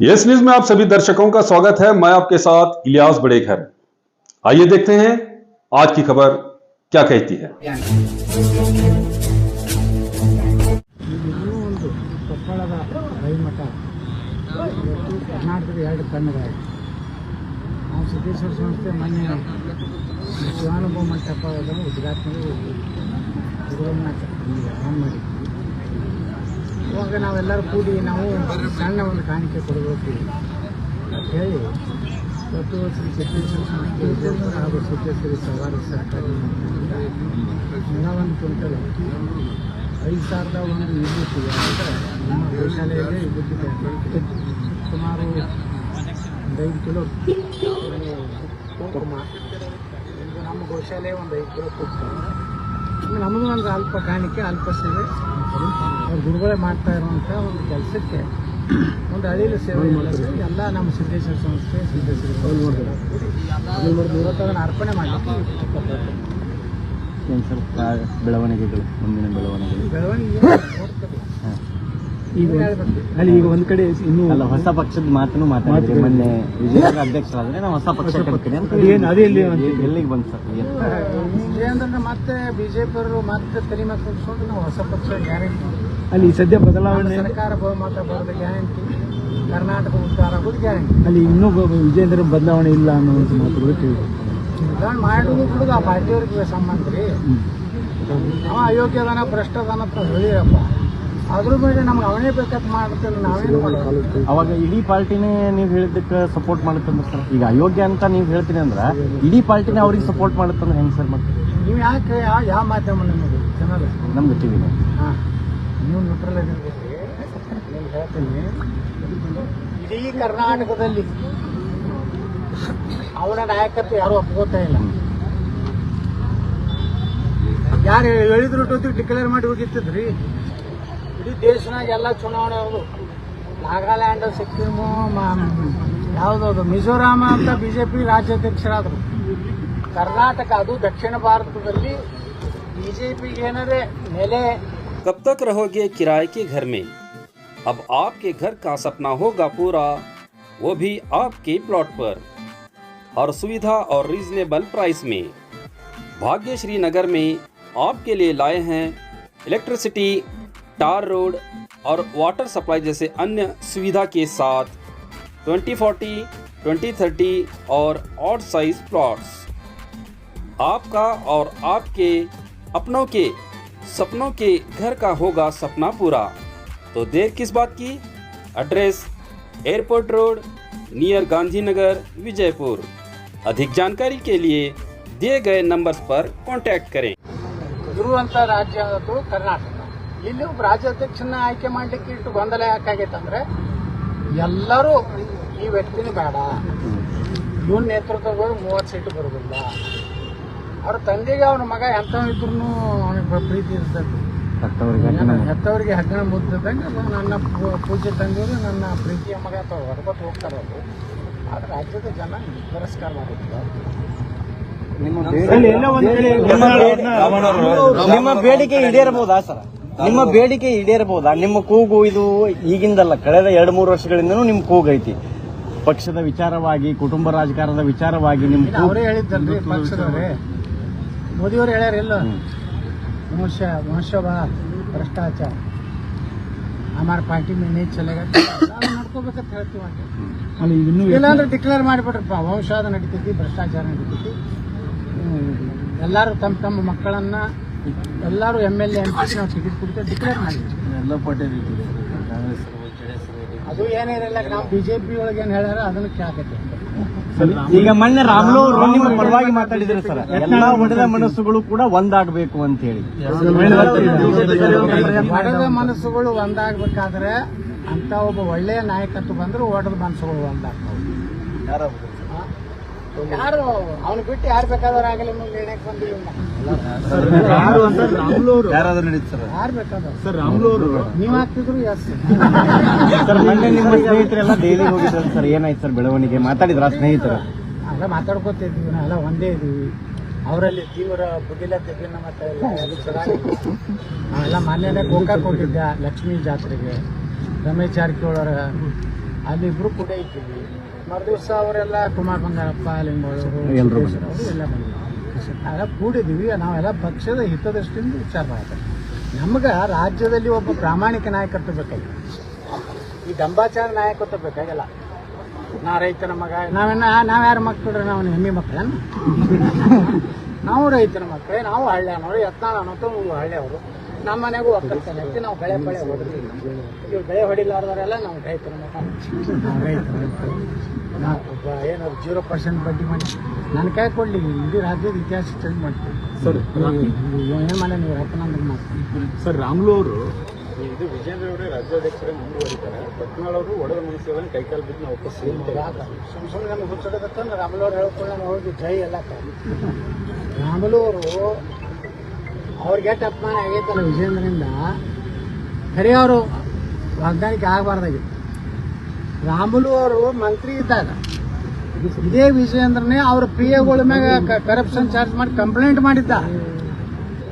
Yes news में आप सभी दर्शकों का स्वागत है। मैं आपके साथ इलियास बड़ेखर। आइए देखते हैं आज की खबर क्या कहती है। ಸಿದ್ದೇಶ್ವರ ಸಂಸ್ಥೆ ಮೊನ್ನೆ ಶಿವಾನುಭವ ಮಂಟಪ ಉದ್ಘಾಟನೆ ಆನ್ ಮಾಡಿದ್ವಿ. ಇವಾಗ ನಾವೆಲ್ಲರೂ ಕೂಡಿ ನಾವು ಸಣ್ಣ ಒಂದು ಕಾಣಿಕೆ ಕೊಡಬೇಕು ಅಂತ ಹೇಳಿ ಇವತ್ತು ಶ್ರೀ ಸಿದ್ದೇಶ್ವರ ಸಂಸ್ಥೆ ವಿಜಯಪುರ ಹಾಗೂ ಸಿದ್ದೇಶ್ವರಿ ಸವಾರ ಸರ್ಕಾರಿ ಒಂದು ಕ್ವಿಂಟಲ್ 5,000 ಒಂದು ವಿಭೂತಿ ಅಂದರೆ ನಮ್ಮ ಗೋಶಾಲೆಯಲ್ಲೇ ವಿಭೂತಿ ಸುಮಾರು 5 ಕಿಲೋ ಕುಂಕುಮ, ನಮ್ಮ ಗೋಶಾಲೆ ಒಂದು 5 ಕಿಲೋ ಕುಂಕುಮ, ನಮಗೂ ಒಂದು ಅಲ್ಪ ಕಾಣಿಕೆ ಅಲ್ಪ ಸೇವೆ ಅವ್ರು ಗುರುಗಳೇ ಮಾಡ್ತಾ ಇರುವಂಥ ಒಂದು ಕೆಲಸಕ್ಕೆ ಒಂದು ಅಳಿಲು ಸೇವೆ ಮಾಡೋದು ಎಲ್ಲ ನಮ್ಮ ಸಿದ್ದೇಶ್ವರ ಸಂಸ್ಥೆ ಸಿದ್ದೇಶ್ವರ ಇವತ್ತದನ್ನು ಅರ್ಪಣೆ ಮಾಡಲಿಕ್ಕೆ ಬೆಳವಣಿಗೆಗಳು ಮುಂದಿನ ಬೆಳವಣಿಗೆ ಈಗ ಒಂದ್ ಕಡೆ ಇನ್ನೂ ಅಲ್ಲ, ಹೊಸ ಪಕ್ಷದ ಮಾತನ್ನು ಮಾತಾಡಿದ್ರಿ. ಮೊನ್ನೆ ವಿಜಯನಗರ ಅಧ್ಯಕ್ಷರಾದ್ರೆ ನಾವು ಹೊಸ ಪಕ್ಷ ಎಲ್ಲಿಗೆ ಬಂತು ಸರ್? ವಿಜಯೇಂದ್ರ ಮತ್ತೆ ಬಿಜೆಪಿ ಮತ್ತೆ ತಲೆಮಾರು ಕೂಡಿಸ್ಕೊಂಡು ನಾವು ಹೊಸ ಪಕ್ಷ ಗ್ಯಾರಂಟಿ ಅಲ್ಲಿ ಸದ್ಯ ಬದಲಾವಣೆ ಸರ್ಕಾರ ಬಹುಮತ ಬರೋದು ಗ್ಯಾರಂಟಿ, ಕರ್ನಾಟಕ ಉದ್ಧಾರ ಆಗೋದು ಗ್ಯಾರಂಟಿ. ಅಲ್ಲಿ ಇನ್ನೂ ವಿಜಯೇಂದ್ರ ಬದಲಾವಣೆ ಇಲ್ಲ ಅನ್ನೋ ಮಾತುಗಳು ಕೇಳಿ ಮಾಡೋದು ಕೂಡ ಆ ಪಾರ್ಟಿಯವ್ರಿಗೆ ಸಂಬಂಧ ರೀ. ಅವ ಅಯೋಗ್ಯದಾನ ಭ್ರಷ್ಟದಾನ ಅಂತ ಹೇಳಿರಪ್ಪ, ಅದ್ರ ಮೇಲೆ ನಮ್ಗೆ ಅವನೇ ಬೇಕಂತ ಮಾಡ್ತೇನೆ, ನಾವೇನು ಮಾಡೋದು? ಅವಾಗ ಇಡೀ ಪಾರ್ಟಿನೇ ನೀವು ಹೇಳಿದ್ದಕ್ಕೆ ಸಪೋರ್ಟ್ ಮಾಡುತ್ತಂದ್ರೆ ಸರ್, ಈಗ ಅಯೋಗ್ಯ ಅಂತ ನೀವು ಹೇಳ್ತೀನಿ ಅಂದ್ರೆ ಇಡೀ ಪಾರ್ಟಿನೇ ಅವ್ರಿಗೆ ಸಪೋರ್ಟ್ ಮಾಡುತ್ತಂದ್ರೆ ಹೆಂಗೆ ಸರ್? ಮತ್ತೆ ನೀವು ಯಾಕೆ ಯಾವ ಮಾಧ್ಯಮ ನಿಮಗೆ ಚೆನ್ನಾಗಿ ನಮ್ದು ಟಿವಿನೇ. ಹಾಂ, ನೀವು ನ್ಯೂಟ್ರಲ್ ಆಗಿರ್ಬೇಕು. నేను ಹೇಳ್ತೀನಿ, ಇಡೀ ಕರ್ನಾಟಕದಲ್ಲಿ ಅವನ ನಾಯಕತ್ವ ಯಾರು ಒಪ್ಕೋತಾ ಇಲ್ಲ. ಯಾರು ಹೇಳಿದ್ರು ಡಿಕ್ಲೇರ್ ಮಾಡಿ ಹೋಗಿತ್ತಿದ್ರಿ. ಇಡೀ ದೇಶನಾಗ ಎಲ್ಲ ಚುನಾವಣೆ ಅವರು ನಾಗಾಲ್ಯಾಂಡ್, ಸಿಕ್ಕಿಮು, ಯಾವುದದು ಮಿಜೋರಾಮ ಅಂತ ಬಿಜೆಪಿ ರಾಜ್ಯಾಧ್ಯಕ್ಷರಾದರು. ಕರ್ನಾಟಕ ಅದು ದಕ್ಷಿಣ ಭಾರತದಲ್ಲಿ ಬಿಜೆಪಿ ಏನಾರೆ ನೆಲೆ. कब तक रहोगे किराए के घर में? अब आपके घर का सपना होगा पूरा, वो भी आपके प्लॉट पर, और सुविधा और रीजनेबल प्राइस में। भाग्यश्री नगर में आपके लिए लाए हैं इलेक्ट्रिसिटी, टार रोड और वाटर सप्लाई जैसे अन्य सुविधा के साथ 2040, 2030 और ऑड साइज प्लॉट्स। आपका और आपके अपनों के सपनों के घर का होगा सपना पूरा, तो देर किस बात की? Address airport road near Gandhinagar, Vijaypur. अधिक जानकारी के लिए दिए गए नंबर्स पर कांटेक्ट करें। ಇರುವಂತ ರಾಜ್ಯ ಅದು ಕರ್ನಾಟಕ. ಇಲ್ಲಿ ಒಬ್ಬ ರಾಜ್ಯಾಧ್ಯಕ್ಷನ ಆಯ್ಕೆ ಮಾಡ್ಲಿಕ್ಕೆ ಇಟ್ಟು ಗೊಂದಲ ಯಾಕಾಗೈತಂದ್ರೆ ಎಲ್ಲರೂ ಈ ವ್ಯಕ್ತಿನ ಬೇಡ, ಇವನ್ ನೇತೃತ್ವಗಳು 30 ಸೀಟು ಬರುವುದಿಲ್ಲ. ಅವ್ರ ತಂದೆಗೆ ಅವನ ಮಗ ಎಂಥವಿದ್ರು ಅವನಿಗೆ ಪ್ರೀತಿ ಇರ್ತದೆ. ಹೆತ್ತವರಿಗೆ ಹಗ್ಗಣ ಮುದ್ದಂಗೆ ನನ್ನ ಪೂಜ್ಯ ತಂದೆಯವರು ನನ್ನ ಪ್ರೀತಿಯ ಮಗ ಅಥವಾ ಹೊರಗೊತ್ತು ಹೋಗ್ತಾರೆ. ಅವರು ಆದ್ರೆ ರಾಜ್ಯದ ಜನ ತಿರಸ್ಕಾರ ಮಾಡಿದ್ದಾರೆ. ನಿಮ್ಮ ಬೇಡಿಕೆ ಈಡೇರಬಹುದಾ ಸರ್? ನಿಮ್ಮ ಬೇಡಿಕೆ ಈಡೇರಬಹುದಾ? ನಿಮ್ಮ ಕೂಗು ಇದು ಈಗಿಂದಲ್ಲ, ಕಳೆದ 2-3 ವರ್ಷಗಳಿಂದನೂ ನಿಮ್ಮ ಕೂಗೈತಿ. ಪಕ್ಷದ ವಿಚಾರವಾಗಿ, ಕುಟುಂಬ ರಾಜಕಾರಣದ ವಿಚಾರವಾಗಿ ನಿಮ್ಮ ಅವರೇ ಹೇಳಿದ್ದಲ್ರಿ, ಪಕ್ಷದವರೇ ಮೋದಿಯವರು ಹೇಳ್ಯಾರ. ಇಲ್ಲ ಮನುಷ್ಯ ಭ್ರಷ್ಟಾಚಾರ ಹಮಾರ ಪಾರ್ಟಿ ಮೇಲೆ ನೀರು ಚಲೆगा ನಡ್ಕೋಬೇಕಂತ ಹೇಳ್ತೀವಿ. ಇಲ್ಲಾಂದ್ರೆ ಡಿಕ್ಲೇರ್ ಮಾಡಿಬಿಟ್ರಪ್ಪ, ವಂಶವಾದ ನಡೀತೈತಿ, ಭ್ರಷ್ಟಾಚಾರ ನಡೀತೈತಿ. ಎಲ್ಲರೂ ತಮ್ಮ ತಮ್ಮ ಮಕ್ಕಳನ್ನ ಎಲ್ಲರೂ MLA MP ನಾವು ಟಿಕೆಟ್ ಕೊಡ್ತೇವೆ ಡಿಕ್ಲೇರ್ ಮಾಡಿದ್ವಿ. ಎಲ್ಲ ಪಾರ್ಟಿ ಅದು ಏನಿರಲ್ಲ, ನಾವು ಬಿಜೆಪಿ ಒಳಗೆ ಏನು ಹೇಳ್ಯಾರ ಅದನ್ನು ಕೇಳಕತ್ತೀವಿ. ಈಗ ಮೊನ್ನೆ ರಾಮುಲು ನಿಮ್ಮ ಪರವಾಗಿ ಮಾತಾಡಿದ್ರೆ ಸರ್, ಎಲ್ಲಾ ಒಡೆದ ಮನಸ್ಸುಗಳು ಕೂಡ ಒಂದಾಗಬೇಕು ಅಂತ ಹೇಳಿ. ಒಡೆದ ಮನಸ್ಸುಗಳು ಒಂದಾಗಬೇಕಾದ್ರೆ ಅಂತ ಒಬ್ಬ ಒಳ್ಳೆಯ ನಾಯಕತ್ವ ಬಂದ್ರೆ ಒಡೆದ ಮನಸ್ಸುಗಳು ಒಂದಾಗ್ತಾವೆ. ಯಾರು ಅವನು ಬಿಟ್ಟು ಯಾರು ಬೇಕಾದ್ರೆ ಆಗಲಿ ನಿರ್ಣಯಕ್ಕೆ ಬಂದಿಲ್ಲ. ಯಾರಾದ್ರೂ ನಡೀತಾರೆ, ಯಾರು ಬೇಕಾದ್ರೆ ಸರ್. ರಾಮುಲು ನೀವು ಹಾಕ್ತಿದ್ರು ಎಸ್ ಸರ್. ಮೊನ್ನೆ ನಿಮ್ಮ ಸ್ನೇಹಿತರೆಲ್ಲ ಡೈಲಿ ಹೋಗಿದ್ರು ಸರ್, ಏನಾಯ್ತು ಸರ್ ಬೆಳವಣಿಗೆ? ಮಾತಾಡಿದ್ರ ಸ್ನೇಹಿತರು? ಅಲ್ಲ ಮಾತಾಡ್ಕೊತಿದ್ವಿ, ನಾವೆಲ್ಲ ಒಂದೇ ಇದೀವಿ. ಅವರಲ್ಲಿ ತೀವ್ರ ಬುದ್ಧಿಲತೆ ಮತ್ತೆ ನಾವೆಲ್ಲ ಮಾನ್ಯನೇ ಗೋಕಾಕ್ ಹೋಗಿದ್ದೆ ಲಕ್ಷ್ಮೀ ಜಾತ್ರೆಗೆ. ರಮೇಶ್ ಜಾರಕಿಹೊಳಿ ಅಲ್ಲಿಬ್ರು ಕೂಡ ಇದ್ದೀವಿ. ಮರುದಿವಸ ಅವರೆಲ್ಲ ಕುಮಾರ್ ಬಂಗಾರಪ್ಪ ಲಿಂಗೋಳವರು ಎಲ್ರು ಎಲ್ಲ ಬಂದಿದ್ರು. ಎಲ್ಲ ಕೂಡಿದ್ದೀವಿ. ನಾವೆಲ್ಲ ಪಕ್ಷದ ಹಿತದೃಷ್ಟಿಯಿಂದ ವಿಚಾರ ಮಾಡ್ತೇವೆ. ನಮ್ಗೆ ರಾಜ್ಯದಲ್ಲಿ ಒಬ್ಬ ಪ್ರಾಮಾಣಿಕ ನಾಯಕತ್ವ ಬೇಕಾಗಿಲ್ಲ. ಈ ದಂಬಾಚಾರ ನಾಯಕತ್ವ ಬೇಕಾಗಿಲ್ಲ. ನಾ ರೈತನ ಮಗ, ನಾವು ಯಾರ ಮಕ್ಕಳ್ರಿ? ನಾವು ಹೆಮ್ಮೆ ಮಕ್ಕಳನ್ನ ನಾವು ರೈತನ ಮಕ್ಕಳೇ, ನಾವು ಹಳ್ಳಿಯವರು. ಯತ್ನಾಳ್ ಅನ್ನೋದು ಹಳ್ಳಿಯವರು. ನಮ್ಮ ಮನೆಗೂ ಒಕ್ಕಲ್ತನ ಐತಿ. ನಾವು ಬೆಳೆ ಹೊಡೆದ್ರಿ. ಇವ್ರು ಬೆಳೆ ಹೊಡಿಲಾರ್ದವರೆಲ್ಲ ನಾವು ರೈತರ ಮಗ. ನಾವು ರೈತರ ಮಕ್ಕಳು. ನಾವು ಒಬ್ಬ ಏನಾದ್ರು 0% ಬಡ್ಡಿ ಮಾಡಿ ನನ್ನ ಕೈ ಕೊಡ್ಲಿ ಇಡೀ ರಾಜ್ಯದ ಇತಿಹಾಸ ಚೇಂಜ್ ಮಾಡ್ತೀವಿ ಸರ್. ಏನು ಮಾಡಿ ನೀವು ರತ್ನಾಂದ್ರ ಮಾಡ್ತೀವಿ ಸರ್. ರಾಮುಲು ಅವರು ಇದು ವಿಜೇಂದ್ರ ಅವರೇ ರಾಜ್ಯಾಧ್ಯಕ್ಷರೇ ಮುಂದುವರಿತಾರೆ. ಪಟ್ನಾಳ್ ಅವರು ಒಡೆದ ಮನಸ್ಸುಗಳನ್ನು ಕೈಕಾಲು ಬಿಟ್ಟು ನಾವು ಒಪ್ಪಿಸಿ ಸುಮ್ಮನೆ ನಮ್ಗೆ ಹುಚ್ಚಡಕತ್ತಂದ್ರೆ ರಾಮುಲು ಅವ್ರು ಹೇಳ್ಕೊಂಡು ನಾನು ಹೋಗಿ ಜೈ ಎಲ್ಲ ರಾಮುಲು ಅವರು ಅವ್ರಿಗೆ ಎಷ್ಟು ಅಪಮಾನ ಆಗೈತಲ್ಲ ವಿಜೇಂದ್ರನಿಂದ, ಖರೆ ಅವರು ವಾಗ್ದಾನಿಕೆ ಆಗಬಾರ್ದಾಗಿತ್ತು. ರಾಮುಲು ಅವರು ಮಂತ್ರಿ ಇದ್ದಾಗ ಇದೇ ವಿಜೇಂದ್ರನೇ ಅವ್ರ PA ಮ್ಯಾಗ ಕರಪ್ಷನ್ ಚಾರ್ಜ್ ಮಾಡಿ ಕಂಪ್ಲೇಂಟ್ ಮಾಡಿದ್ದ.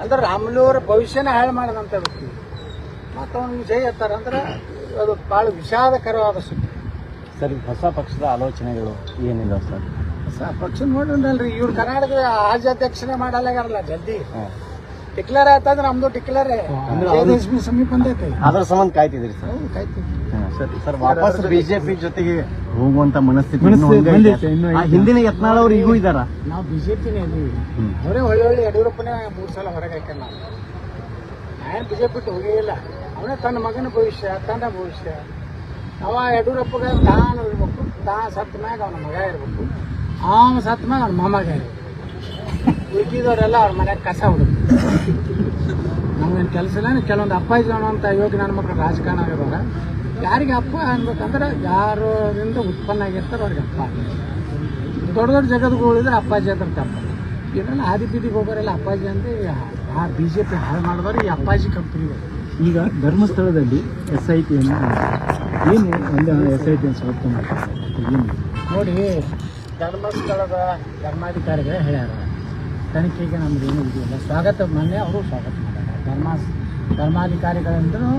ಅಂದ್ರೆ ರಾಮುಲು ಅವರ ಭವಿಷ್ಯನೇ ಹಾಳು ಮಾಡಿದಂಥ ವ್ಯಕ್ತಿ. ಮತ್ತು ಅವ್ನಿಗೆ ಜೈ ಎತ್ತಾರಂದ್ರೆ ಅದು ಭಾಳ ವಿಷಾದಕರವಾದ ಸುದ್ದಿ ಸರ್. ಹೊಸ ಪಕ್ಷದ ಆಲೋಚನೆಗಳು ಏನಿಲ್ಲ ಸರ್? ಹೊಸ ಪಕ್ಷ ನೋಡ್ರಿ, ಇವ್ರು ಕರ್ನಾಟಕದ ರಾಜ್ಯಾಧ್ಯಕ್ಷನೇ ಮಾಡಲಾಗಾರಲ್ಲ. ಜಲ್ದಿ ಡಿಕ್ಲೇರ್ ಆಯ್ತಂದ್ರೆ ನಮ್ದು ಡಿಕ್ಲೇರ್ ಸಮೀಪ ಬಂದೈತೆ. ಅದರ ಸಂಬಂಧ ಕಾಯ್ತಿದ್ರಿ ಸರ್? ಕಾಯ್ತೀವಿ ಸರ್. ವಾಪಸ್ ಬಿಜೆಪಿ ಜೊತೆಗೆ ಹೋಗುವಂತ ಮನಸ್ಥಿತಿ ಹಿಂದಿನ ಯತ್ನಾಳ್ ಅವರು ಈಗೂ ಇದ್ದಾರ? ನಾವು ಬಿಜೆಪಿನೇ ಇದೀವಿ. ಅವರೇ ಒಳ್ಳೆ ಯಡಿಯೂರಪ್ಪನೇ 3 ಸಲ ಹೊರಗೆ ಹಾಕ್ಯಾರ. ನಾನು ಬಿಜೆಪಿ ಬಿಟ್ಟು ಹೋಗಿಲ್ಲ. ಅವನೇ ತನ್ನ ಮಗನ ಭವಿಷ್ಯ, ತನ್ನ ಭವಿಷ್ಯ. ಅವ ಯಡಿಯೂರಪ್ಪಗೆ ತಾನು ಇರ್ಬೇಕು. ಸತ್ತ ಮ್ಯಾಗ ಅವನ ಮಗ ಇರ್ಬೇಕು. ಅವನ ಸತ್ತ ಮ್ಯಾಗ ಅವನ ಮೊಮ್ಮಗ ಇರ್ಬೇಕು. ಉಳ್ಕಿದವರೆಲ್ಲ ಅವ್ರ ಮನ್ಯಾಗ ಕಸ ಹುಡುಗ. ನಮ್ಗೇನು ಕೆಲಸ ಇಲ್ಲ. ಕೆಲವೊಂದು ಅಪ್ಪಾಜಿ ಅನ್ನೋಂಥ ಯೋಗಿ ನನ್ನ ಮಕ್ಕಳು ರಾಜಕಾರಣ ಆಗಿರೋರ ಯಾರಿಗೆ ಅಪ್ಪ ಅನ್ಬೇಕಂದ್ರೆ ಯಾರಿಂದ ಉತ್ಪನ್ನ ಆಗಿರ್ತಾರೆ ಅವ್ರಿಗೆ ಅಪ್ಪ. ದೊಡ್ಡ ದೊಡ್ಡ ಜಗದ್ಗಳಿದ್ರೆ ಅಪ್ಪಾಜಿ ಅಂತ ತಪ್ಪ. ಇದೆಲ್ಲ ಆದಿ ಬೀದಿಗೆ ಹೋಗೋರೆಲ್ಲ ಅಪ್ಪಾಜಿ ಅಂದರೆ ಆ BJP ಹಾಳು ಮಾಡಿದವರು ಈ ಅಪ್ಪಾಜಿ ಕಂಪ್ನಿಗಳು. ಈಗ ಧರ್ಮಸ್ಥಳದಲ್ಲಿ SIT ಏನು ಒಂದು SIT ಏನು ನೋಡಿ, ಧರ್ಮಸ್ಥಳದ ಧರ್ಮಾಧಿಕಾರಿಗಳೇ ಹೇಳ್ಯಾರ ತನಿಖೆಗೆ ನಮ್ದು ಏನೂ ಇದೆಯಲ್ಲ. ಸ್ವಾಗತ ಮೊನ್ನೆ ಅವರು ಸ್ವಾಗತ ಮಾಡ್ಯಾರ. ಧರ್ಮಾಧಿಕಾರಿಗಳಿಂದಲೂ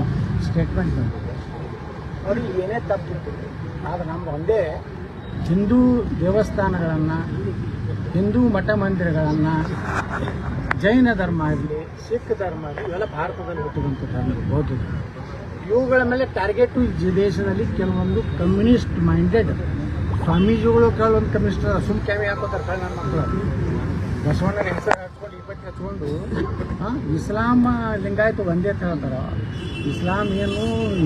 ಸ್ಟೇಟ್ಮೆಂಟ್ ಬಂದಿದೆ. ನೋಡಿ, ಏನೇ ತಪ್ಪಿತ್ತು ಆದರೆ ನಮ್ದು ಒಂದೇ ಹಿಂದೂ ದೇವಸ್ಥಾನಗಳನ್ನು, ಹಿಂದೂ ಮಠ ಮಂದಿರಗಳನ್ನು, ಜೈನ ಧರ್ಮ ಆಗಲಿ, ಸಿಖ್ ಧರ್ಮ ಆಗಲಿ, ಇವೆಲ್ಲ ಭಾರತದಲ್ಲಿ ಹುಟ್ಟಿದಂಥ ಧರ್ಮ ಬೌದ್ಧ. ಇವುಗಳ ಮೇಲೆ ಟಾರ್ಗೆಟು ಈ ದೇಶದಲ್ಲಿ ಕೆಲವೊಂದು ಕಮ್ಯುನಿಸ್ಟ್ ಮೈಂಡೆಡ್ ಸ್ವಾಮೀಜಿಗಳು ಕೆಲವೊಂದು ಕಮ್ಯುನಿಸ್ಟ್ ಸುಮ್ಕ್ಯಾವಿ ಹಾಕೋತಾರೆ. ಕಳ್ಳ ನನ್ನ ಮಕ್ಕಳು ಬಸವಣ್ಣನ ಹೆಸರು ಹಚ್ಕೊಂಡು 20 ಹಚ್ಕೊಂಡು ಇಸ್ಲಾಂ ಲಿಂಗಾಯತ ಒಂದೇ ಅಂತ ಹೇಳ್ತಾರೆ. ಇಸ್ಲಾಂ ಏನು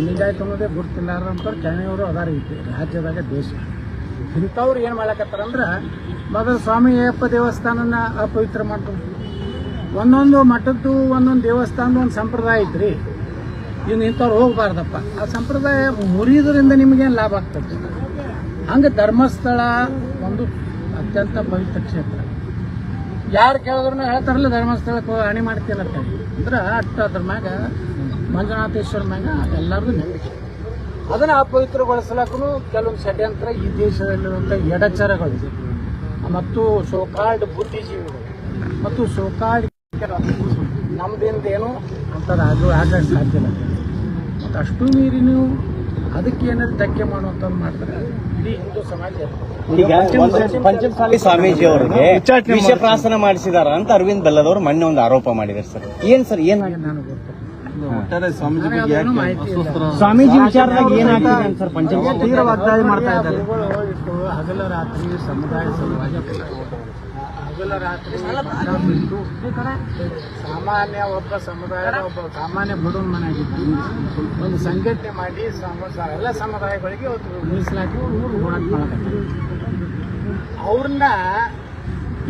ಲಿಂಗಾಯತ ಅನ್ನೋದೇ ಗುರ್ತಿಲ್ಲಾರಂಥವ್ರು ಕೆಣೆಯವರು ಅದಾರ ಐತಿ ರಾಜ್ಯದಾಗ ದೇಶ. ಇಂಥವ್ರು ಏನು ಮಾಡ್ಲಕತ್ತಾರಂದ್ರೆ ಮೊದಲು ಸ್ವಾಮಿ ಅಯ್ಯಪ್ಪ ದೇವಸ್ಥಾನನ ಅಪವಿತ್ರ ಮಾಡ್ಕೊಂಡು ಒಂದೊಂದು ಮಠದ್ದು ಒಂದೊಂದು ದೇವಸ್ಥಾನದ ಒಂದು ಸಂಪ್ರದಾಯ ಐತ್ರಿ. ಇನ್ನು ಇಂಥವ್ರು ಹೋಗ್ಬಾರ್ದಪ್ಪ. ಆ ಸಂಪ್ರದಾಯ ಮುರಿಯೋದ್ರಿಂದ ನಿಮಗೇನು ಲಾಭ ಆಗ್ತದೆ? ಹಂಗೆ ಧರ್ಮಸ್ಥಳ ಒಂದು ಅತ್ಯಂತ ಪವಿತ್ರ ಕ್ಷೇತ್ರ. ಯಾರು ಕೇಳಿದ್ರು ಹೇಳ್ತಾರಲ್ಲ ಧರ್ಮಸ್ಥಳಕ್ಕೆ ಹಣಿ ಮಾಡ್ತಿಲ್ಲ ಅಂತ ಅಂದ್ರೆ ಅಷ್ಟು ಅದ್ರ ಮ್ಯಾಗ ಮಂಜುನಾಥೇಶ್ವರ ಮ್ಯಾಗ ಎಲ್ಲರಿಗೂ ನಂಬಿಕೆ. ಅದನ್ನು ಅಪವಿತ್ರಗೊಳಿಸ್ಲಕ್ಕೂ ಕೆಲವೊಂದು ಷಡ್ಯಂತ್ರ ಈ ದೇಶದಲ್ಲಿರುವಂಥ ಎಡಚರಗಳು ಮತ್ತು ಸೋಕಾಲ್ಡ್ ಬುದ್ಧಿಜೀವಿಗಳು ಮತ್ತು ಸೋಕಾಲ್ಡ್ ನಮ್ದಿಂದ ಏನು ಅಂಥದ್ದು ಆಗಕ್ಕೆ ಸಾಧ್ಯ ಇಲ್ಲ. ಮತ್ತು ಅಷ್ಟು ಮೀರಿ ನೀವು ಅದಕ್ಕೆ ಏನಾದ್ರು ಧಕ್ಕೆ ಮಾಡುವಂಥದ್ದು ಮಾಡಿದ್ರೆ ಇಡೀ ಹಿಂದೂ ಸಮಾಜ. ಈಗ ಪಂಚಮಸಾಲಿ ಸ್ವಾಮೀಜಿ ಅವರಿಗೆ ವಿಷಪ್ರಾಶನ ಮಾಡಿಸಿದಾರ ಅಂತ ಅರವಿಂದ್ ಬೆಲ್ಲದವರು ಮೊನ್ನೆ ಒಂದು ಆರೋಪ ಮಾಡಿದ್ದಾರೆ ಸರ್. ಏನ್ ಸರ್ ಏನಾಗಿದೆ? ನಾನು ಗೊತ್ತು. ಮಾಹಿತಿ ಇಲ್ಲ. ಸ್ವಾಮೀಜಿ ವಿಚಾರದಾಗ ಏನಾಗ್ತದೆ ಸರ್? ಪಂಚಮಸಾಲಿ ತೀವ್ರ ವಾಗ್ದಾಳಿ ಮಾಡ್ತಾ ಇದ್ದಾರೆ. ಹಗಲ ರಾತ್ರಿ ಸಮುದಾಯ ಸಲುವಾಗಿ ಹಗಲ ರಾತ್ರಿ ಬಿಟ್ಟು ಸಾಮಾನ್ಯ ಒಬ್ಬ ಸಮುದಾಯದ ಒಬ್ಬ ಸಾಮಾನ್ಯ ಬಡವನ ಮನೆಯಾಗಿದ್ದು ಒಂದು ಸಂಘಟನೆ ಮಾಡಿ ಎಲ್ಲ ಸಮುದಾಯಗಳಿಗೆ ಒಂದು ಮೀಸಲಾಗಿ ಹೋರಾಟ ಮಾಡಕತ್ತಾರೆ. ಅವ್ರನ್ನ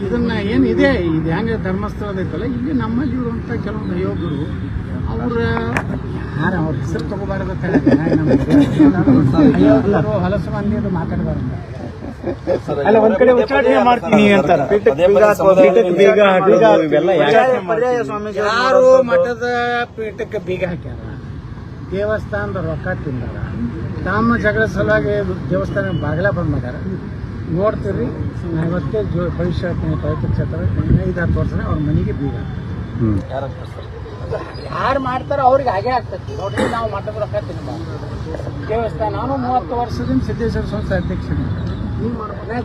ಇದನ್ನ ಏನಿದೆ ಇದು ಹೆಂಗೆ ಧರ್ಮಸ್ಥಳದ ಐತಲ್ಲ ಇಲ್ಲಿ ನಮ್ಮಲ್ಲಿ ಇರುವಂಥ ಕೆಲವೊಂದು ಅಯೋಗ್ಯರು ಅವ್ರ ಅವ್ರ ಹೆಸರು ತಗೋಬಾರದು ಅಯೋಗ್ಯರು ಹೊಲಸು ಮಂದಿ ಅದು ಮಾತಾಡಬಾರ್ದು. ಅಲ್ಲ ಒಂದ್ ಕಡೆ ಉಚ್ಚಾಟನೆ ಮಾಡ್ತೀನಿ ಅಂತಾರೆ. ಯಾರು ಮಠದ ಪೀಠಕ್ಕೆ ಬೀಗ ಹಾಕ್ಯಾರ, ದೇವಸ್ಥಾನದ ರೊಕ್ಕ ತಿಂದಾರ, ತಮ್ಮ ಜಗಳ ಸಲುವಾಗಿ ದೇವಸ್ಥಾನ ಬಾಗಿಲ ಬಂದ್ ಮಾಡ್ಯಾರ. ನೋಡ್ತೀರಿ ಇವತ್ತೇ ಭವಿಷ್ಯ ಪವಿತ್ರ ಕ್ಷೇತ್ರ 5-10 ವರ್ಷ ಅವ್ರ ಮನೆಗೆ ಬೀಗ ಯಾರು ಮಾಡ್ತಾರೋ ಅವ್ರಿಗೆ ಹಾಗೆ ಆಗ್ತೈತಿ ನೋಡ್ರಿ. ನಾವು ಮಠದ ರೊಕ್ಕ ತಿನ್ನಬಾರ್ದು. ದೇವಸ್ಥಾನ ನಾನು 30 ವರ್ಷದಿಂದ ಸಿದ್ದೇಶ್ವರ ಸಂಸ್ಥೆ ಅಧ್ಯಕ್ಷನೇ.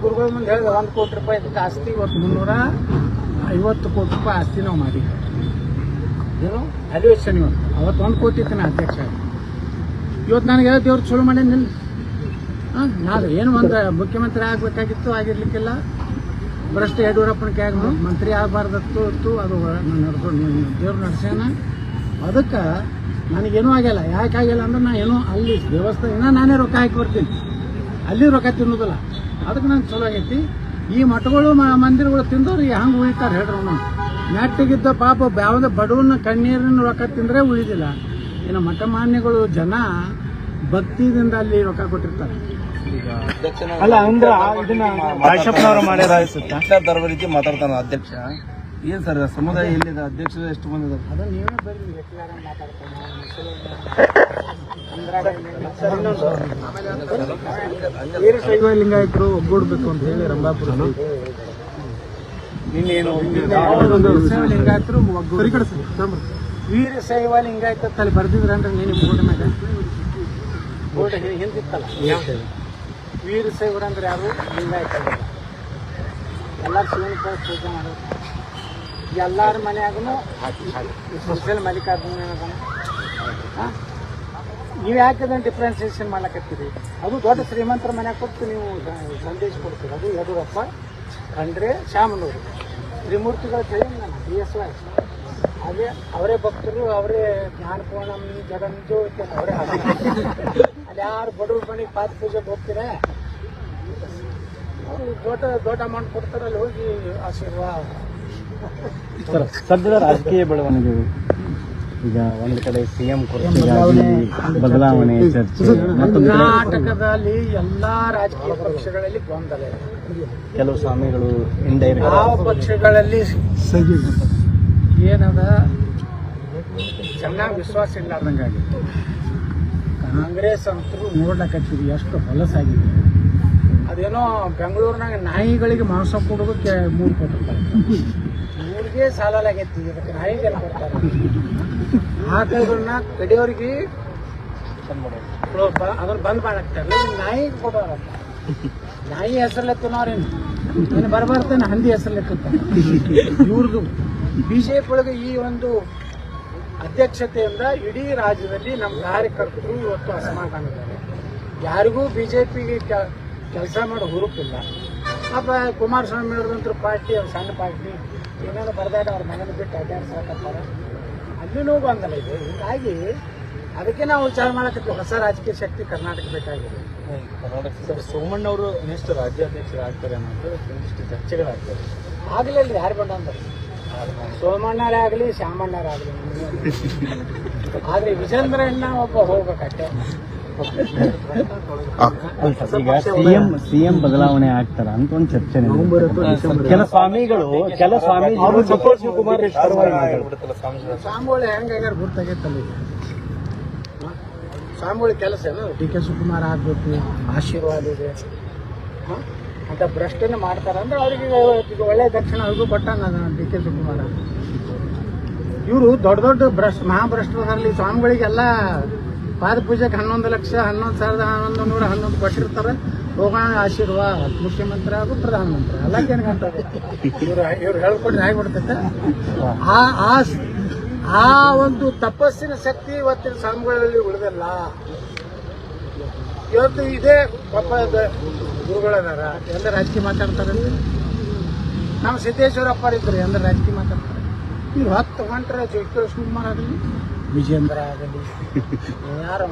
ಗುರುಗಳ ಮುಂದೆ ಹೇಳಿದೆ 1 ಕೋಟಿ ರೂಪಾಯಿ ಇದಕ್ಕೆ ಆಸ್ತಿ, ಇವತ್ತು 350 ಕೋಟಿ ರೂಪಾಯಿ ಆಸ್ತಿ ನಾವು ಮಾಡಿ ಏನು ಅಲಿವೇಶನ್. ಅವತ್ತು 1 ಕೋಟಿ ಇತ್ತು ನಾ ಅಧ್ಯಕ್ಷ. ಇವತ್ತು ನನಗೆ ದೇವ್ರು ಚಲೋ ಮಾಡಿ ನಿನ್ನ ನಾನು ಏನು ಒಂದು ಮುಖ್ಯಮಂತ್ರಿ ಆಗಬೇಕಾಗಿತ್ತು, ಆಗಿರ್ಲಿಕ್ಕಿಲ್ಲ. ಭ್ರಷ್ಟ ಯಡಿಯೂರಪ್ಪನ ಕೈಯಾಗ ಮಂತ್ರಿ ಆಗಬಾರ್ದತ್ತು. ಅದು ದೇವ್ರು ನಡೆಸ್ಯಾನ. ಅದಕ್ಕೆ ನನಗೇನೂ ಆಗಿಲ್ಲ. ಯಾಕೆ ಆಗಿಲ್ಲ ಅಂದ್ರೆ ನಾ ಏನೋ ಅಲ್ಲಿ ದೇವಸ್ಥಾನ ನಾನೇ ರೊಕ್ಕ ಹಾಕಿ ಬರ್ತೀನಿ, ಅಲ್ಲಿ ರೊಕ್ಕ ತಿನ್ನೋದಿಲ್ಲ. ಅದಕ್ಕೆ ನಂಗೆ ಚಲೋ ಆಗೈತಿ. ಈ ಮಠಗಳು ಮಂದಿರಗಳು ತಿಂದವ್ರು ಹಂಗೆ ಉಳಿತಾರೆ ಹೇಳ್ರಿ. ಅವನು ನೆಟ್ಟಿಗಿದ್ದ ಪಾಪ ಯಾವುದೇ ಬಡವನ ಕಣ್ಣೀರಿನ ರೊಕ್ಕ ತಿಂದರೆ ಉಳಿದಿಲ್ಲ. ಇನ್ನು ಮಠ ಮಾನ್ಯಗಳು ಜನ ಭಕ್ತಿದಿಂದ ಅಲ್ಲಿ ರೊಕ್ಕ ಕೊಟ್ಟಿರ್ತಾರೆ. ಅಲ್ಲ ಅಂದ್ರೆ ಇದನ್ನ ಭಾಷಪ್ಪನವರು ಮಾಡ್ಯಾರ ತರುವ ರೀತಿ ಮಾತಾಡ್ತಾನ ಅಧ್ಯಕ್ಷ. ಏನ್ ಸರ್ ಸಮುದಾಯ ಎಲ್ಲಿದೆ, ಅಧ್ಯಕ್ಷರು ಎಷ್ಟು ಮಂದಿ ಇದ್ದಾರೆ? ಅದು ನೀವೇ ಬರೀ ವೀರಶೈವ ಲಿಂಗಾಯತರು ಒಗ್ಗೂಡ್ಬೇಕು ಅಂತ ಹೇಳಿ ರಂಭಾಪುರ ವೀರಶೈವ ಲಿಂಗಾಯತರು ವೀರಶೈವ ಲಿಂಗಾಯತ ಅಲ್ಲಿ ಬರ್ದಿದ್ರಂದ್ರೆ ನೀನು ಬೋರ್ಡ್ ಮ್ಯಾಗ ಬೋರ್ಡ್ ಹಿಂದಿತ್ತಲ್ಲ. ವೀರಶೈವರಂದ್ರೆ ಯಾರು? ಲಿಂಗಾಯತ. ಎಲ್ಲರೂ ಶಿವನ ಪೂಜೆ ಮಾಡೋದು. ಎಲ್ಲರ ಮನೆಯಾಗೂ ಸ್ಪೆಷಲ್ ಮಲ್ಲಿಕಾರ್ಜುನ ನೀವು ಯಾಕೆ ಅದನ್ನು ಡಿಫ್ರೆನ್ಸಿಯೇಷನ್ ಮಾಡ್ಲಕತ್ತೀರಿ? ಅದು ದೊಡ್ಡ ಶ್ರೀಮಂತರ ಮನೆಯಾಗ ಕೊಟ್ಟು ನೀವು ಸಂದೇಶ ಕೊಡ್ತೀರಿ. ಅದು ಯಡಿಯೂರಪ್ಪ, ಖಂಡ್ರೆ, ಶಾಮನೂರು ತ್ರಿಮೂರ್ತಿಗಳ ಕೈ ನಾನು BSY. ಹಾಗೆ ಅವರೇ ಭಕ್ತರು, ಅವರೇ ಜ್ಞಾನಪೂರ್ಣಂ ಜಗಂಜು ಅವರೇ. ಅಲ್ಲಿ ಯಾರು ಬಡವ್ರ ಮನೆಗೆ ಪಾದ ಪೂಜೆಗೆ ಹೋಗ್ತೀರಾ? ಅವರು ದೊಡ್ಡ ಅಮೌಂಟ್ ಕೊಡ್ತಾರೆ, ಅಲ್ಲಿ ಹೋಗಿ ಆಶೀರ್ವಾದ. ಸದ್ಯದ ರಾಜಕೀಯ ಬೆಳವಣಿಗೆಗಳು ಈಗ ಒಂದು ಕಡೆ CM ಬದಲಾವಣೆ ಚರ್ಚೆ, ಕರ್ನಾಟಕದಲ್ಲಿ ಎಲ್ಲಾ ರಾಜಕೀಯ ಪಕ್ಷಗಳಲ್ಲಿ ಗೊಂದಲ ಇದೆ. ಕೆಲವು ಸ್ವಾಮಿಗಳು ಇಂಡೈರೆಕ್ಟ್ ಯಾವ ಪಕ್ಷಗಳಲ್ಲಿ ಏನದ ಚೆನ್ನಾಗಿ ವಿಶ್ವಾಸ ಇಲ್ಲಾರ್ದಂಗಾಗಿದೆ. ಕಾಂಗ್ರೆಸ್ ಅಂತೂ ನೋಡ್ಲಕತ್ತೀವಿ ಎಷ್ಟು ಹೊಲಸಾಗಿದೆ. ಅದೇನೋ ಬೆಂಗಳೂರಿನಾಗ ನಾಯಿಗಳಿಗೆ ಮಾಂಸ ಕೊಡೋದಕ್ಕೆ 3 ಕೊಟ್ಟಿರ್ತಾರೆ. 3ಗೆ ಸಾಲಾಗೈತಿ. ಇದಕ್ಕೆ ನಾಯಿಗೆಲ್ಲ ಕೊಡ್ತಾರೆ. ಆಕಳಗಳನ್ನ ಕಡಿಯೋರಿಗೆ ಅದನ್ನ ಬಂದ್ ಮಾಡಾಕ್ತಾರೆ. ನಾಯಿಗೆ ಕೊಡೋರಲ್ಲ. ನಾಯಿ ಹೆಸರಲ್ಲೆತ್ತನವ್ರೇನು ಏನು ಬರಬಾರ್ದೇನೆ ಹಂದಿ ಹೆಸರಲ್ಲೆತ್ತ. ಇವ್ರದ್ದು BJP ಒಳಗೆ ಈ ಒಂದು ಅಧ್ಯಕ್ಷತೆಯಿಂದ ಇಡೀ ರಾಜ್ಯದಲ್ಲಿ ನಮ್ಮ ಕಾರ್ಯಕರ್ತರು ಇವತ್ತು ಅಸಮಾಧಾನವಿದ್ದಾರೆ. ಯಾರಿಗೂ BJPಗೆ ಕೆಲಸ ಮಾಡೋ ಹುರುಪಿಲ್ಲ. ಪಾಪ ಕುಮಾರಸ್ವಾಮಿ ಅವ್ರದಂತೂ ಪಾರ್ಟಿ, ಅವ್ರ ಸಣ್ಣ ಪಾರ್ಟಿ, ಏನೇನೋ ಬರ್ದಾಡ ಅವ್ರ ಮನೇಲಿ ಬಿಟ್ಟು ಅಡ್ಡಾಡ್ಸಕತ್ತಾರೆ. ಅಲ್ಲಿನೂ ಗೊಂದಲ ಇದೆ. ಹೀಗಾಗಿ ಅದಕ್ಕೆ ನಾವು ವಿಚಾರ ಮಾಡಕತ್ತೀವಿ. ಹೊಸ ರಾಜಕೀಯ ಶಕ್ತಿ ಕರ್ನಾಟಕ ಬೇಕಾಗಿದೆ. ಸರ್ ಸೋಮಣ್ಣ ಅವರು ನೆಕ್ಸ್ಟ್ ರಾಜ್ಯಾಧ್ಯಕ್ಷರು ಆಗ್ತಾರೆ ಅನ್ನೋದು ಒಂದಿಷ್ಟು ಚರ್ಚೆಗಳಾಗ್ತದೆ. ಆಗಲಿಲ್ಲ ಯಾರು ಬಂದ ಅಂದ್ರೆ ಸೋಮಣ್ಣರೇ ಆಗಲಿ ಶ್ಯಾಮಣ್ಣರಾಗಲಿ. ಆದರೆ ವಿಜೇಂದ್ರಣ್ಣ ಒಬ್ಬ ಹೋಗ್ಬೇಕಟ್ಟೆ. ಈಗ ಸಿಎಂ ಬದಲಾವಣೆ ಆಗ್ತಾರ ಅಂತ ಒಂದು ಚರ್ಚೆ. ಕೆಲ ಸ್ವಾಮೀಜಿಗಳು ಶಿವಕುಮಾರ್ ಸ್ವಾಮಿಗಳು ಹೆಂಗಾಗ್ಯಾರ ಗೊತ್ತಾಗೈತಲ್ಲ. ಈಗ ಸ್ವಾಮಿಗಳ ಕೆಲಸ ಏನು DK ಶಿವಕುಮಾರ್ ಆಗ್ಬೇಕು, ಆಶೀರ್ವಾದ ಇದೆ ಅಂತ ಭ್ರಷ್ಟನೆ ಮಾಡ್ತಾರಂದ್ರೆ ಅವರಿಗೆ ಈಗ ಒಳ್ಳೆ ದಕ್ಷಿಣ ಅವ್ರಿಗೂ ಕೊಟ್ಟ DK ಶಿವಕುಮಾರ. ಇವರು ದೊಡ್ಡ ಮಹಾಭ್ರಷ್ಟರಲ್ಲಿ ಸ್ವಾಮಿಗಳಿಗೆಲ್ಲ ಪಾದ ಪೂಜೆಗೆ 11 ಲಕ್ಷ 11,1111 ಕೊಟ್ಟಿರ್ತಾರೆ. ಹೋಗೋಣ ಆಶೀರ್ವಾದ, ಮುಖ್ಯಮಂತ್ರಿ ಹಾಗೂ ಪ್ರಧಾನಮಂತ್ರಿ ಅಲ್ಲಕ್ಕೇನು ಕಾಣ್ತದೆ. ಇವ್ರು ಹೇಳ್ಕೊಂಡ್ರೆ ಆಗಿಬಿಡ್ತೈತೆ. ಆ ಒಂದು ತಪಸ್ಸಿನ ಶಕ್ತಿ ಇವತ್ತಿನ ಸ್ವಾಮಿಗಳಲ್ಲಿ ಉಳಿದಲ್ಲ. ಇವತ್ತು ಇದೇ ಪಾಪ ಗುರುಗಳದಾರ ಎಲ್ಲ ರಾಜಕೀಯ ಮಾತಾಡ್ತಾರೆ. ನಮ್ಮ ಸಿದ್ದೇಶ್ವರಪ್ಪ ಇದ್ರು ಎಲ್ಲ ರಾಜಕೀಯ ಮಾತಾಡ್ತಾರೆ. ಇವ್ರು 10 ಹೊಂಟ್ರೆ ಶಿವಕುಮಾರ್ ಆಗಲಿ, ವಿಜೇಂದ್ರ ಆಗಲಿ, ಯಾರು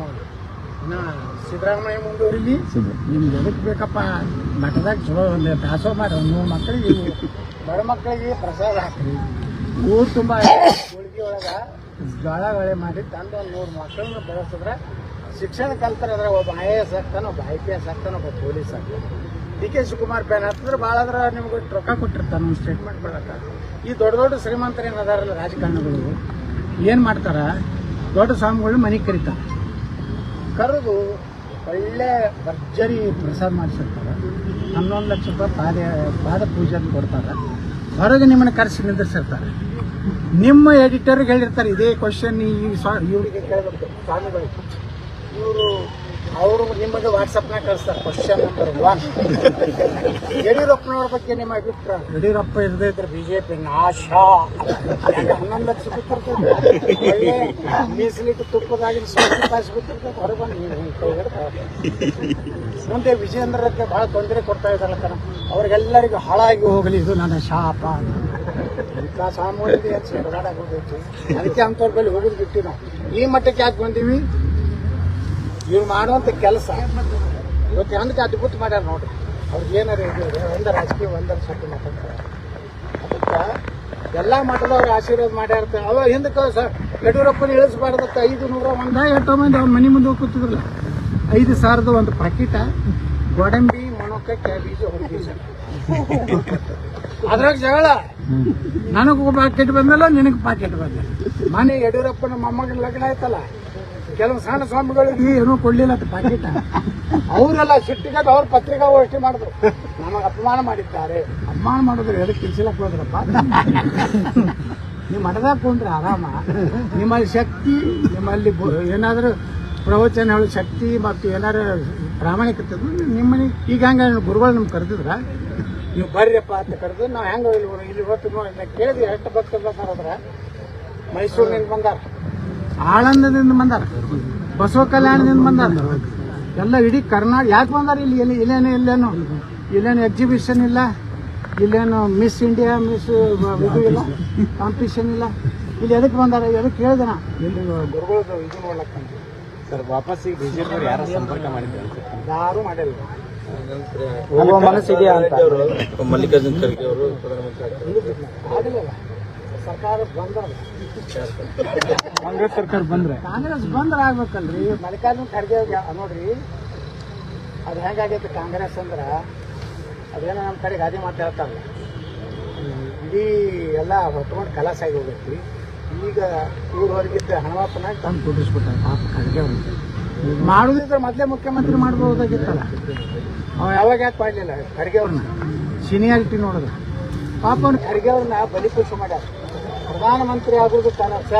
ಸಿದ್ದರಾಮಯ್ಯ ಮುಂದುವರಿಲಿ. ನಿಮ್ಗೆ ಎದಕ್ಕೆ ಬೇಕಪ್ಪ? ಮಠದಾಗ ಚಲೋ ಒಂದು ದಾಸೋ ಮಾಡಿ 100 ಮಕ್ಕಳಿಗೆ, ಬಡ ಮಕ್ಕಳಿಗೆ ಪ್ರಸಾದ ಹಾಕ್ರಿ. ಊರು ತುಂಬ ಹೋಳಿಗೆ ಒಳಗೆ ಗಾಳಗಳೆ ಮಾಡಿ ತಂದು ಒಂದು 100 ಮಕ್ಕಳನ್ನ ಬೆಳೆಸಿದ್ರೆ ಶಿಕ್ಷಣ ಕಲ್ತಾರೆ. ಅದ್ರ ಒಬ್ಬ IAS ಆಗ್ತಾನೆ, ಒಬ್ಬ IPS ಆಗ್ತಾನೆ, ಒಬ್ಬ ಪೊಲೀಸ್ ಆಗ್ತಾನೆ. DK ಶಿವಕುಮಾರ್ ಬ್ಯಾನ್ ಹತ್ತಿದ್ರೆ ಭಾಳ ಅದ್ರ ನಿಮ್ಗೆ ರೊಕ್ಕ ಕೊಟ್ಟಿರ್ತಾನೆ ಒಂದು ಸ್ಟೇಟ್ಮೆಂಟ್ ಕೊಡಕ್ಕೆ. ಈ ದೊಡ್ಡ ಶ್ರೀಮಂತರು ಏನದಾರಲ್ಲ ರಾಜಕಾರಣಿಗಳು ಏನು ಮಾಡ್ತಾರ? ದೊಡ್ಡ ಸ್ವಾಮಿಗಳನ್ನ ಮನೆಗೆ ಕರೀತಾರೆ. ಕರೆದು ಒಳ್ಳೆ ಭರ್ಜರಿ ಪ್ರಸಾದ ಮಾಡಿಸಿರ್ತಾರೆ. 11 ಲಕ್ಷ ರೂಪಾಯಿ ಪಾದ ಪೂಜೆ ಕೊಡ್ತಾರೆ. ಹೊರಗೆ ನಿಮ್ಮನ್ನು ಕರೆಸಿ ನಿಂದಿರ್ಸಿರ್ತಾರೆ. ನಿಮ್ಮ ಎಡಿಟರ್ಗೆ ಹೇಳಿರ್ತಾರೆ ಇದೇ ಕ್ವಶನ್ ಇವರಿಗೆ ಕೇಳಬೇಕು ಸ್ವಾಮಿಗಳಿಗೆ. ಇವರು ಅವರು ನಿಮಗೆ ವಾಟ್ಸಪ್ನಾಗ ಕಳಿಸ್ತಾರೆ ಕ್ವಶನ್ ನಂಬರ್ 1. ಯಡಿಯೂರಪ್ಪನವ್ರ ಬಗ್ಗೆ ನಿಮ್ಮ ಅಭಿಪ್ರಾಯ. ಯಡಿಯೂರಪ್ಪ ಇರದೇ ಇದ್ರೆ ಬಿಜೆಪಿ ನಾಶ. 11 ಲಕ್ಷ ಬಿಟ್ಟಿರ್ತದೆ, ಒಳ್ಳೆ ಮೀಸಲಿಟ್ಟು ತುಪ್ಪದಾಗಿನ ಸೋಸಿ ಕಾಸು ಬಿಟ್ಟಿರ್ತದೆ, ಹೊರಬಂದು ಮುಂದೆ ವಿಜೇಂದ್ರಕ್ಕೆ ಬಹಳ ತೊಂದರೆ ಕೊಡ್ತಾ ಇದ್ದಾರೆ ಕಣ. ಅವ್ರಿಗೆಲ್ಲರಿಗೂ ಹಾಳಾಗಿ ಹೋಗಲಿ, ಇದು ನನ್ನ ಶಾಪ. ಇಂಥ ಸಾಮೂಹಿಕ ಹೋಗ್ಬೇಕು. ಅದಕ್ಕೆ ಅಂಥವ್ರ ಬಳಿ ಹೋಗೋದು ಬಿಟ್ಟು ನಾವು ಈ ಮಟ್ಟಕ್ಕೆ ಯಾಕೆ ಬಂದೀವಿ? ಇವ್ರು ಮಾಡುವಂಥ ಕೆಲಸ ಇವತ್ತು ಹೆಂಗೆ ಅದ್ಭುತ ಮಾಡ್ಯಾರ ನೋಡ್ರಿ. ಅವ್ರಿಗೆ ಏನಾರು ಒಂದರ ರಾಜಕೀಯ ಒಂದರ ಸತ್ತು ಮಾತಾಡ್ತಾರೆ. ಅದಕ್ಕೆ ಎಲ್ಲ ಮಠದವ್ರು ಆಶೀರ್ವಾದ ಮಾಡ್ಯಾರ. ಅವ ಹಿಂದಕ್ಕೆ ಯಡಿಯೂರಪ್ಪನ ಇಳಿಸಬಾರ್ದತ್ತ 501 ಎಷ್ಟೋ ಮಂದಿ ಅವ್ರ ಮನೆ ಮುಂದೆ ಹೋಗಿ ಕೂತಿದ್ರಲ್ಲ, 5,000 ಒಂದು ಪಾಕಿಟ ಗೋಡಂಬಿ ಮೊಣಕ ಕ್ಯಾಬೇಜ್ ಹೊರಬೀಜ. ಅದ್ರಾಗ ಜಗಳ. ನನಗೂ ಪಾಕೆಟ್ ಬಂದಲ್ಲ, ನಿನಗೆ ಪಾಕೆಟ್ ಬಂದ. ಮನೆ ಯಡಿಯೂರಪ್ಪನ ಮೊಮ್ಮಗನ ಲಗ್ನ ಆಯ್ತಲ್ಲ, ಕೆಲವು ಸಣ್ಣ ಸ್ವಾಮಿಗಳಿಗೆ ಏನೂ ಕೊಡ್ಲಿಲ್ಲ ಅಂತ ಪಾಕಿಟ. ಅವರೆಲ್ಲ ಸಿಟ್ಟಿಗೆ ಅವ್ರ ಪತ್ರಿಕಾಗೋಷ್ಠಿ ಮಾಡಿದ್ರು, ನಮಗೆ ಅಪಮಾನ ಮಾಡಿದ್ದಾರೆ. ಅಪಮಾನ ಮಾಡಿದ್ರು ಎದಕ್ಕೆ ತಿಳ್ಸಿಲಕ್ಕೆ ಹೋದ್ರಪ್ಪ? ನೀವು ಮಠದಾಗ ಕೊಂಡ್ರೆ ಆರಾಮ. ನಿಮ್ಮಲ್ಲಿ ಶಕ್ತಿ, ನಿಮ್ಮಲ್ಲಿ ಏನಾದರೂ ಪ್ರವಚನ ಹೇಳೋ ಶಕ್ತಿ ಮತ್ತು ಏನಾರು ಪ್ರಾಮಾಣಿಕತೆ ನಿಮ್ಮನೆ. ಈಗ ಹಂಗೆ ಗುರುಗಳು ನಮ್ಗೆ ಕರೆದಿದ್ರ, ನೀವು ಬರ್ರಿಯಪ್ಪ ಅಂತ ಕರೆದು ನಾವು ಹೆಂಗೆ ಇಲ್ಲಿ ಇವತ್ತು ಕೇಳಿದ್ವಿ. ಎಷ್ಟು ಬರ್ತಾರೆ? ಮೈಸೂರಿನಿಂದ ಬಂದಾರ, ಆಳಂದದಿಂದ ಬಂದಾರ, ಬಸವ ಕಲ್ಯಾಣದಿಂದ ಬಂದಾರ, ಎಲ್ಲ ಇಡೀ ಕರ್ನಾಟಕ. ಯಾಕೆ ಬಂದಾರ? ಇಲ್ಲಿ ಇಲ್ಲೇನು ಎಕ್ಸಿಬಿಷನ್ ಇಲ್ಲ, ಇಲ್ಲೇನು ಮಿಸ್ ಇಂಡಿಯಾ ಮಿಸ್ ಇದು ಇಲ್ಲ, ಕಾಂಪಿಟೇಷನ್ ಇಲ್ಲ. ಇಲ್ಲಿ ಎದಕ್ಕೆ ಬಂದಾರ? ಎದಕ್ಕೆ ಕೇಳಿದೆ ನಾ ಇಲ್ಲಿ ಗುರುಗಳದ್ದು ಇದು ನೋಡ್ಲಕ್ಕ. ಸರ್, ವಾಪಸ್ ಈಗ ಬಿಜೆಪಿ ಯಾರು ಸಂಪರ್ಕ ಮಾಡಿದ್ದಾರೆ? ಯಾರು ಮಾಡಿಲ್ಲ. ಹೋಗುವ ಮನಸ್ಸಿದೆಯಾ ಅಂತ ಮಲ್ಲಿಕಾರ್ಜುನ್ ಖರ್ಗೆ ಅವರು ಪ್ರಧಾನಮಂತ್ರಿ ಆಗಲಿಲ್ಲ. ಸರ್ಕಾರ ಬಂದ್ರ, ಕಾಂಗ್ರೆಸ್ ಸರ್ಕಾರ ಬಂದ್ರೆ ಆಗ್ಬೇಕಲ್ರಿ. ಮಲ್ಲಿಕಾರ್ಜುನ್ ಖರ್ಗೆ ನೋಡ್ರಿ, ಅದು ಹೆಂಗಾಗೈತೆ ಕಾಂಗ್ರೆಸ್ ಅಂದ್ರೆ, ಅದೇನೋ ನಮ್ಮ ಕಡೆ ಗಾದಿ ಮಾತು ಹೇಳ್ತಾರಲ್ಲ, ಇಡೀ ಎಲ್ಲ ಹೊತ್ಕೊಂಡು ಕಲಾಸ ಆಗಿ ಹೋಗೈತಿ. ಈಗ ಇವ್ರು ಹೊರಗಿದ್ದ ಹಣವಾಪನಾಗ ತಂದು ಕುದಿಸ್ಬಿಟ್ಟಾರೆ ಪಾಪ ಖರ್ಗೆ ಅವ್ರಿಗೆ. ಮಾಡೋದಿದ್ರೆ ಮೊದಲೇ ಮುಖ್ಯಮಂತ್ರಿ ಮಾಡ್ಬೋದಾಗಿತ್ತಲ್ಲ, ಅವ ಯಾವಾಗ ಯಾಕೆ ಮಾಡಲಿಲ್ಲ? ಖರ್ಗೆ ಅವ್ರನ್ನ ಸೀನಿಯಾರಿಟಿ ನೋಡಿದ್ರೆ ಪಾಪ ಅವ್ನು ಖರ್ಗೆ ಅವ್ರನ್ನ ಬಲಿಪುಷ ಮಾಡ್ಯಾರ. ಪ್ರಧಾನಮಂತ್ರಿ ಆಗೋದು ಕನಸ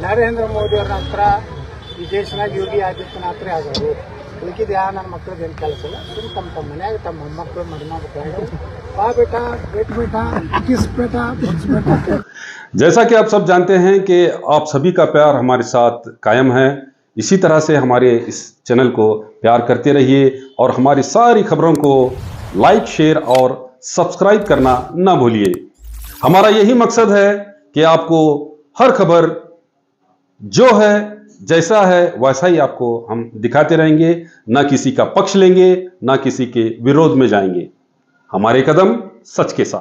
ನರೇಂದ್ರ ಮೋದಿ ಅವ್ರ ನಂತರ ಈ ದೇಶನಾಗ ಯೋಗಿ ಆದಿತ್ಯನಾಥ್ರೇ ಆಗೋರು. ಉಳಿಕಿದ ಯಾವ ನನ್ನ ಮಕ್ಕಳದ್ದು ಏನು ಕೆಲಸ ಇಲ್ಲ. ತಮ್ಮ ಮನ್ಯಾಗ ತಮ್ಮ ಮೊಮ್ಮಕ್ಕಳು ಮರಿಮಕ್ಕಳು पा बेटा बेट बेटा किस बेटा बुक्स बेटा। जैसा कि आप सब जानते हैं कि आप सभी का प्यार हमारे साथ कायम है, इसी तरह से हमारे इस चैनल को प्यार करते रहिए और हमारी सारी खबरों को लाइक, शेयर और सब्सक्राइब करना ना भूलिए। हमारा यही मकसद है कि आपको हर खबर जो है जैसा है वैसा ही आपको हम दिखाते रहेंगे, ना किसी का पक्ष लेंगे, ना किसी के विरोध में जाएंगे। हमारे कदम सच के साथ।